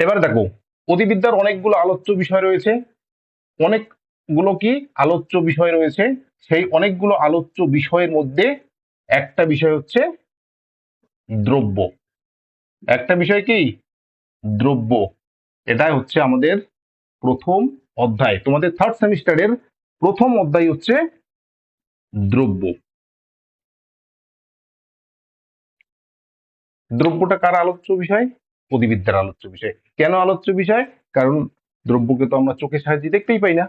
এবার দেখো, অধিবিদ্যার অনেকগুলো আলোচ্য বিষয় রয়েছে। অনেকগুলো কি আলোচ্য বিষয় রয়েছে, সেই অনেকগুলো আলোচ্য বিষয়ের মধ্যে একটা বিষয় হচ্ছে দ্রব্য। একটা বিষয় কি? দ্রব্য। এটাই হচ্ছে আমাদের প্রথম অধ্যায়। তোমাদের থার্ড সেমিস্টারের প্রথম অধ্যায় হচ্ছে দ্রব্য। দ্রব্যটা কার আলোচ্য বিষয়? অধিবিদ্যার আলোচ্য বিষয়। কেন আলোচ্য বিষয়? কারণ দ্রব্যকে তো আমরা চোখের সাহায্যে দেখতেই পাই না,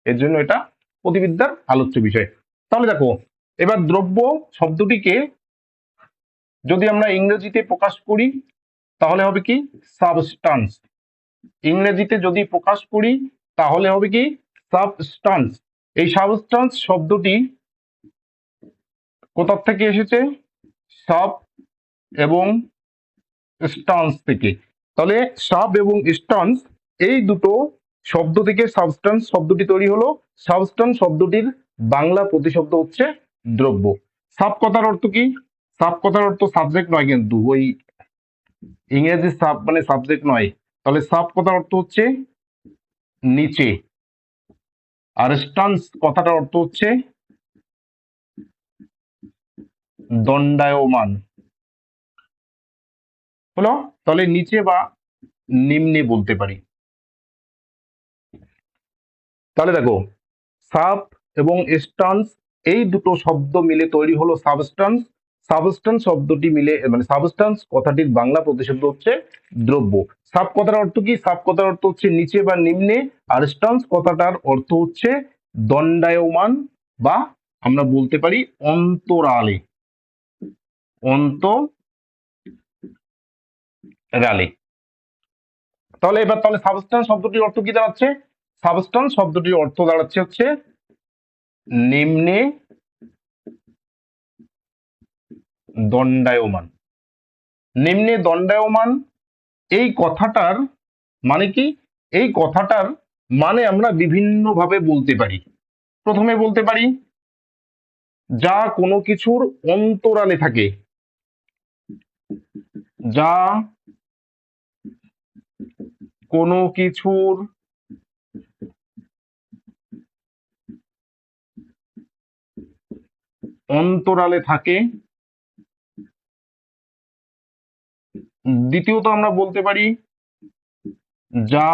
এর জন্য এটা অধিবিদ্যার আলোচ্য বিষয়। তাহলে দেখো, এবার দ্রব্য শব্দটিকে যদি আমরা ইংরেজিতে প্রকাশ করি তাহলে হবে কি? সাবস্টান্স। ইংরেজিতে যদি প্রকাশ করি তাহলে হবে কি? সাবস্টান্স। এই সাবস্টান্স শব্দটি কোথা থেকে এসেছে? সাব এবং স্টান্স থেকে। তাহলে সাব এবং স্টান্স এই দুটো শব্দ থেকে সাবস্টান্স শব্দটি তৈরি হলো। সাবস্টান্স শব্দটির বাংলা প্রতিশব্দ হচ্ছে দ্রব্য। সাব কথার অর্থ কি? সাব কথার অর্থ সাবজেক্ট নয়, কিন্তু ওই ইংরেজি সাব মানে সাবজেক্ট নয়। তাহলে সাব কথার অর্থ হচ্ছে নিচে, আর স্টান্স কথাটার অর্থ হচ্ছে দণ্ডায়মান। হলো? তাহলে নিচে বা নিম্নে বলতে পারি। তাহলে দেখো, সাব এবং স্টান্স এই দুটো শব্দ মিলে তৈরি হলো সাবস্টান্স। সাবস্টান্স শব্দটি মিলে মানে সাবস্টান্স কথাটির বাংলা প্রতিশব্দ হচ্ছে দ্রব্য। সাব কথার অর্থ কি? সাব কথার অর্থ হচ্ছে নিচে বা নিম্নে, আর স্টান্স কথাটার অর্থ হচ্ছে দণ্ডায়মান, বা আমরা বলতে পারি অন্তরালে। অন্তরালে। তাহলে সাবস্টান্স শব্দটির অর্থ কি দাঁড়াচ্ছে? সাবস্টান্স শব্দটির অর্থ দাঁড়াচ্ছে হচ্ছে নিম্নে দণ্ডায়মান। নিম্নে দণ্ডায়মান এই কথাটার মানে কি? এই কথাটার মানে আমরা বিভিন্ন ভাবে বলতে পারি। প্রথমে বলতে পারি যা কোনো কিছুর অন্তরালে থাকে। যা কোনো কিছুর অন্তরালে থাকে। দ্বিতীয়ত আমরা বলতে পারি যা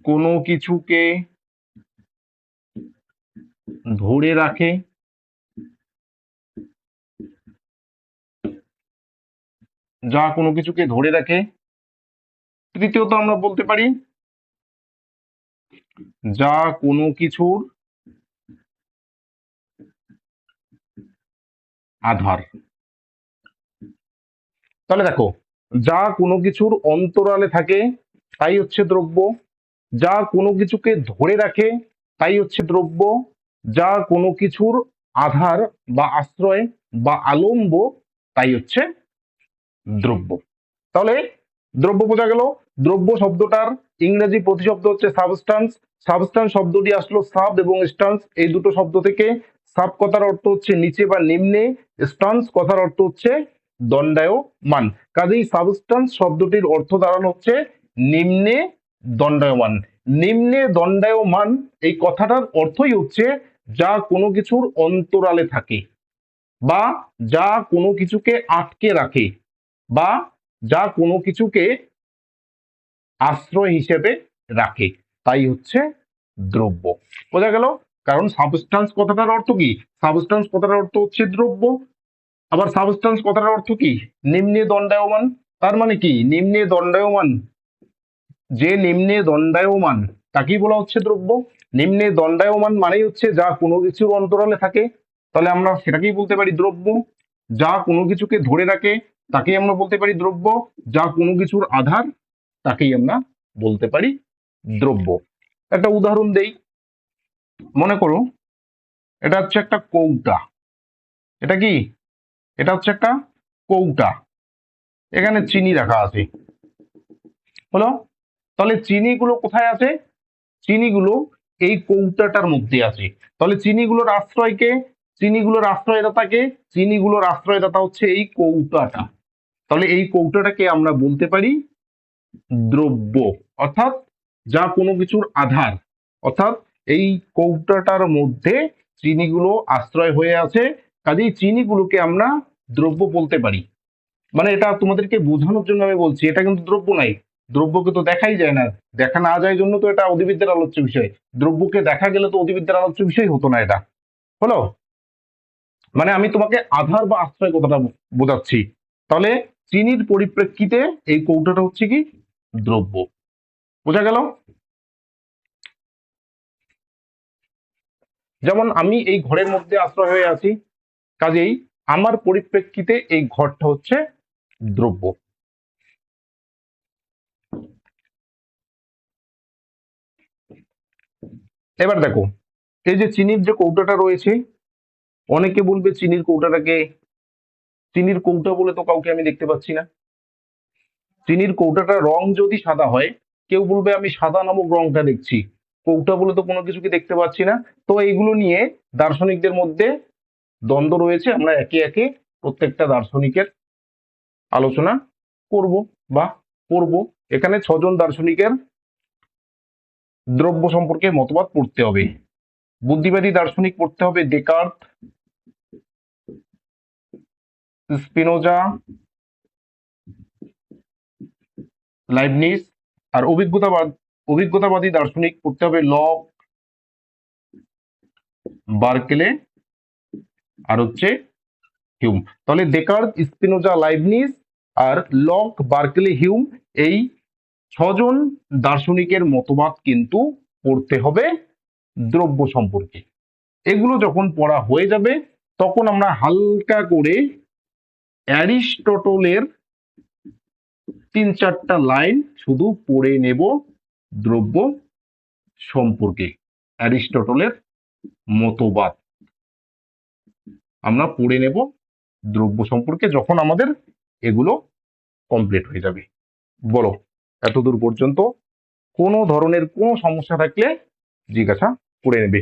কোনো কিছুকে ধরে রাখে। যা কোনো কিছুকে ধরে রাখে। তৃতীয়ত আমরা বলতে পারি যা কোনো কিছুর আধার। তাহলে দেখো, যা কোনো কিছুর অন্তরালে থাকে তাই হচ্ছে দ্রব্য। যা কোনো কিছুকে ধরে রাখে তাই হচ্ছে দ্রব্য। যা কোনো কিছুর আধার বা আশ্রয় বা আলম্ব তাই হচ্ছে দ্রব্য। তাহলে দ্রব্য বোঝা গেল। দ্রব্য শব্দটার ইংরেজি প্রতিশব্দ হচ্ছে সাবস্টান্স। সাবস্টান্স শব্দটি আসলো সাব এবং স্টান্স এই দুটো শব্দ থেকে। সাব কথার অর্থ হচ্ছে নিচে বা নিম্নে, স্টান্স কথার অর্থ হচ্ছে দণ্ডায়মান। কাজেই সাবস্টান্স শব্দটির অর্থ দাঁড়ানো হচ্ছে নিম্নে দণ্ডায়মান। নিম্নে দণ্ডায়মান এই কথাটার অর্থই হচ্ছে যা কোনো কিছুর অন্তরালে থাকে, বা যা কোনো কিছুকে আটকে রাখে, বা যা কোনো কিছুকে আশ্রয় হিসেবে রাখে, তাই হচ্ছে দ্রব্য। বোঝা গেল? কারণ সাবস্টান্স কথাটার অর্থ কি? সাবস্টান্স কথাটার অর্থ হচ্ছে দ্রব্য। আবার সাবস্টান্স কথাটার অর্থ কি? নিম্নে দণ্ডায়মান। তার মানে কি? নিম্নে দণ্ডায়মান, যে নিম্নে দণ্ডায়মান তাকেই বলা হচ্ছে দ্রব্য। নিম্নে দণ্ডায়মান মানেই হচ্ছে যা কোনো কিছুর অন্তরালে থাকে, তাহলে আমরা সেটাকেই বলতে পারি দ্রব্য। যা কোনো কিছুকে ধরে রাখে তাকেই আমরা বলতে পারি দ্রব্য। যা কোনো কিছুর আধার তাকেই আমরা বলতে পারি দ্রব্য। একটা উদাহরণ দেই। মনে করো এটা হচ্ছে একটা কৌটা। এটা কি? এটা হচ্ছে একটা কৌটা। এখানে চিনি রাখা আছে। হলো? তাহলে চিনিগুলো কোথায় আছে? চিনিগুলো এই কৌটাটার মধ্যে আছে। তাহলে চিনিগুলোর আশ্রয়কে, চিনিগুলোর আশ্রয়দাতাকে, চিনিগুলোর আশ্রয়দাতা হচ্ছে এই কৌটাটা। তাহলে এই কৌটাটাকে আমরা বলতে পারি দ্রব্য, অর্থাৎ যা কোনো কিছুর আধার। অর্থাৎ এই কৌটাটার মধ্যে চিনিগুলো আশ্রয় হয়ে আছে, কাজেই চিনিগুলোকে আমরা দ্রব্য বলতে পারি। মানে এটা তোমাদেরকে বোঝানোর জন্য আমি বলছি, এটা কিন্তু দ্রব্য নাই। দ্রব্যকে তো দেখাই যায় না, দেখা না যায় জন্য তো এটা অধিবিদ্যার আলোচ্য বিষয়। দ্রব্যকে দেখা গেলে তো অধিবিদ্যার আলোচ্য বিষয় হতো না। এটা হলো, মানে আমি তোমাকে আধার বা আশ্রয় কথাটা বোঝাচ্ছি। তাহলে চিনির পরিপ্রেক্ষিতে এই কৌটাটা হচ্ছে কি দ্রব্য। বোঝা গেল? যেমন আমি এই ঘরের মধ্যে আশ্রয় হয়ে আছি, কাজেই আমার পরিপ্রেক্ষিতে এই ঘরটা হচ্ছে দ্রব্য। এবার দেখো, এই যে চিনির যে কৌটাটা রয়েছে, অনেকে বলবে চিনির কৌটাটাকে, চিনির কৌটা বলে তো কাউকে আমি দেখতে পাচ্ছি না। চিনির কৌটাটার রং যদি সাদা হয়, কেউ বলবে আমি সাদা নামক রংটা দেখছি, কৌটা বলে তো কোনো কিছুকে দেখতে পাচ্ছি না। তো এইগুলো নিয়ে দার্শনিকদের মধ্যে দ্বন্দ্ব রয়েছে। আমরা একে একে প্রত্যেকটা দার্শনিকের আলোচনা করব বা করব। এখানে 6জন দার্শনিকের দ্রব্য সম্পর্কে মতবাদ পড়তে হবে। বুদ্ধিবাদী দার্শনিক পড়তে হবে ডেকার্ত, স্পিনোজা, লাইবনিজ। আর অভিজ্ঞতাবাদী দার্শনিক পড়তে হবে লক, বার্কেলে, আর হচ্ছে হিউম। তাহলে ডেকার্ত, স্পিনোজা, লাইবনিজ আর লক, বার্কেলে, হিউম, এই 6জন দার্শনিকের মতবাদ কিন্তু পড়তে হবে দ্রব্য সম্পর্কে। এগুলো যখন পড়া হয়ে যাবে, তখন আমরা হালকা করে অ্যারিস্টটলের 3-4টা লাইন শুধু পড়ে নেব দ্রব্য সম্পর্কে। অ্যারিস্টটলের মতবাদ আমরা পড়ে নেব দ্রব্য সম্পর্কে, যখন আমাদের এগুলো কমপ্লিট হয়ে যাবে। বলো, এতদূর পর্যন্ত কোনো ধরনের কোনো সমস্যা থাকলে জিজ্ঞাসা করে নেবে।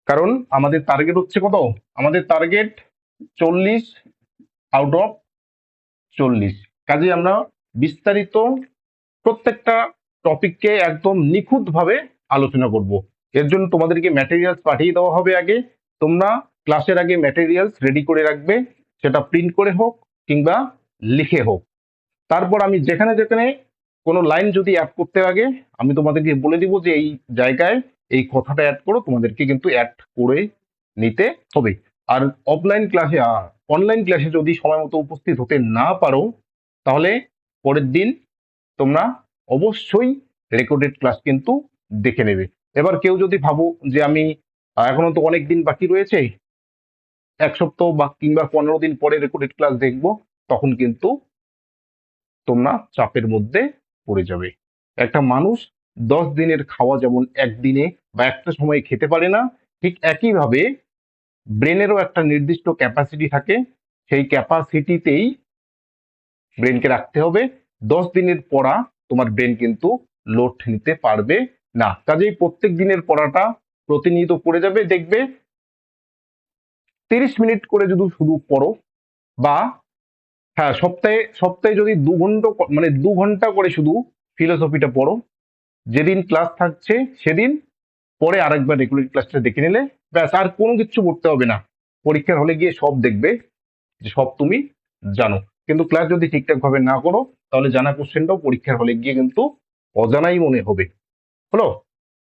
কারণ আমাদের টার্গেট হচ্ছে কত? আমাদের টার্গেট 40 আউট অফ 40। কাজে আমরা বিস্তারিত প্রত্যেকটা টপিককে একদম নিখুঁতভাবে আলোচনা করব। এর জন্য তোমাদেরকে ম্যাটেরিয়ালস পাঠিয়ে দেওয়া হবে আগে। তোমরা ক্লাসের আগে ম্যাটেরিয়ালস রেডি করে রাখবে, সেটা প্রিন্ট করে হোক কিংবা লিখে হোক। তারপর আমি যেখানে যেখানে কোনো লাইন যদি অ্যাড করতে লাগে, আমি তোমাদেরকে বলে দিব যে এই জায়গায় এই কথাটা অ্যাড করো, তোমাদেরকে কিন্তু অ্যাড করে নিতে হবে। আর অফলাইন ক্লাসে, অনলাইন ক্লাসে যদি সময় মতো উপস্থিত হতে না পারো, তাহলে পরের দিন তোমরা অবশ্যই রেকর্ডেড ক্লাস কিন্তু দেখে নেবে। এবার কেউ যদি ভাবো যে আমি এখনো তো অনেক দিন বাকি রয়েছে, 1 সপ্তাহ বা কিংবা 15 দিন পরে রেকর্ডেড ক্লাস দেখবো, তখন কিন্তু তোমরা চাপের মধ্যে পড়ে যাবে। একটা মানুষ 10 দিনের খাওয়া যেমন একদিনে বা একটা সময়ে খেতে পারে না, ঠিক একইভাবে ব্রেনেরও একটা নির্দিষ্ট ক্যাপাসিটি থাকে। সেই ক্যাপাসিটিতেই ব্রেনকে রাখতে হবে। 10 দিনের পড়া তোমার ব্রেন কিন্তু লোড নিতে পারবে না। কাজেই প্রত্যেক দিনের পড়াটা প্রতিনিয়ত পড়ে যাবে। দেখবে 30 মিনিট করে যদি শুধু পড়ো, বা হ্যাঁ, সপ্তাহে সপ্তাহে যদি 2 ঘন্টা মানে 2 ঘন্টা করে শুধু ফিলোসফিটা পড়ো, যেদিন ক্লাস থাকছে সেদিন পরে আরেকবার রেগুলার ক্লাসটা দেখে নিলে ব্যাস, আর কোনো কিছু পড়তে হবে না। পরীক্ষার হলে গিয়ে সব দেখবে যে সব তুমি জানো। কিন্তু ক্লাস যদি ঠিকঠাক ভাবে না করো, তাহলে জানা কোশ্চেনটাও পরীক্ষার হলে গিয়ে কিন্তু অজানাই মনে হবে। হলো?